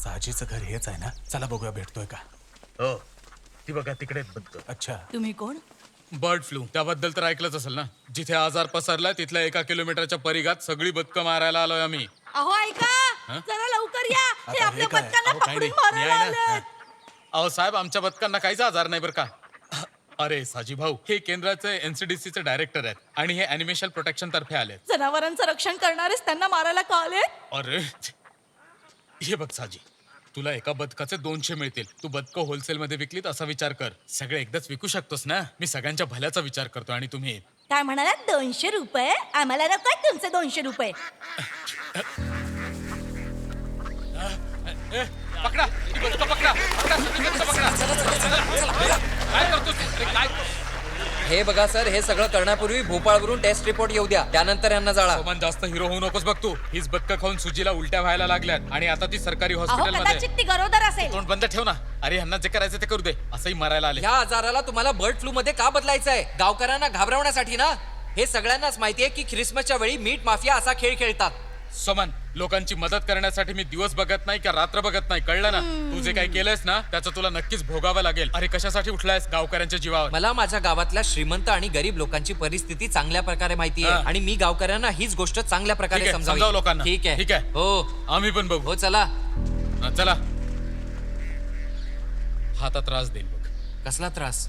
साजीचं घर हेच आहे ना? चला बघूया भेटतोय का. हो ती बघा तिकडे बघतो. अच्छा, तुम्ही कोण? बर्ड फ्लू त्याबद्दल तर ऐकलंच असेल ना. जिथे आजार पसरलाय तिथल्या 1 किलोमीटरच्या परिघात सगळी बदकं मारायला आलोय आम्ही. अहो ऐका, जरा लवकर या. हे आता आपल्या हे काय? बदकांना अहो, काही पकडून नाही. मी मारायला आहे ना. आलेत. अहो साहेब, आमच्या बदकांना काहीच आजार नाही बरं का. अरे साजी भाऊ, हे केंद्राचे एनसीडीसीचे डायरेक्टर आहेत आणि हे अॅनिमेशन प्रोटेक्शन तर्फे आले. जनावरांचं रक्षण करणारेच त्यांना मारायला का आले? अरे हे बघ साजी, तुला एका बदकाचे 200 मिळतील. तू बदकं होलसेल मध्ये विकलीत असा विचार कर. सगळे एकदाच विकू शकतोस ना. मी सगळ्यांच्या भल्याचा विचार करतो. आणि तुम्ही काय म्हणाला? 200 रुपये? आम्हाला नको तुमचे 200 रुपये. पकडा ती बदकं, पकडा पकडा, सगळी बदकं पकडा. काय करतोस तू? अरे काय हे बघा सर, हे सगळं करण्यापूर्वी भोपाळवरून टेस्ट रिपोर्ट येऊ द्या, त्यानंतर यांना जाळा. सोमन, जास्त हिरो होऊ नकोस बघ तू. हीच बदकं खाऊन सुजीला उलट्या व्हायला लागल्यात आणि आता ती सरकारी अहो हॉस्पिटल मध्ये. कदाचित ती गरोदर असेल. तोंड बंद ठेव ना. अरे ह्यांना जे करायचं ते करू दे. असंही मरायला आले. ह्या आजाराला तुम्हाला बर्ड फ्लू मध्ये का बदलायचं आहे? गावकऱ्यांना घाबरवण्यासाठी ना. हे सगळ्यांनाच माहितीये की ख्रिसमसच्या वेळी मीठ माफिया असा खेळ खेळतात. सोमन, लोकांची मदत करण्यासाठी मी दिवस बघत नाही का रात्र बघत नाही, कळलं ना? तू जे काही केलंयस ना त्याचं तुला नक्कीच भोगावं लागेल. अरे कशासाठी उठलायस? गावकऱ्यांच्या जीवावर. मला माझ्या गावातल्या श्रीमंत आणि गरीब लोकांची परिस्थिती चांगल्या प्रकारे माहिती आहे आणि मी गावकऱ्यांना हीच गोष्ट चांगल्या ठीक प्रकारे आहे, समजावी. समजाव लोकांना. ठीक आहे ठीक आहे. हो आम्ही पण बघू. हो चला. चला. हातात त्रास देईल बघ. कसला त्रास?